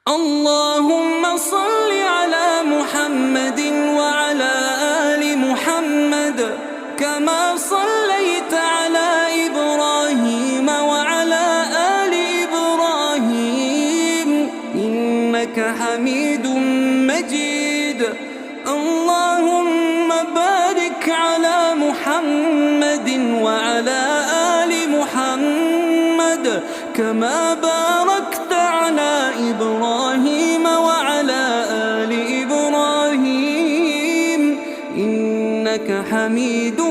اللهم صل على محمد وعلى آل محمد كما صليت على إبراهيم وعلى آل إبراهيم إنك حميد مجيد. اللهم بارك على محمد وعلى آل محمد كما باركت على إبراهيم وعلى آل إبراهيم إنك حميد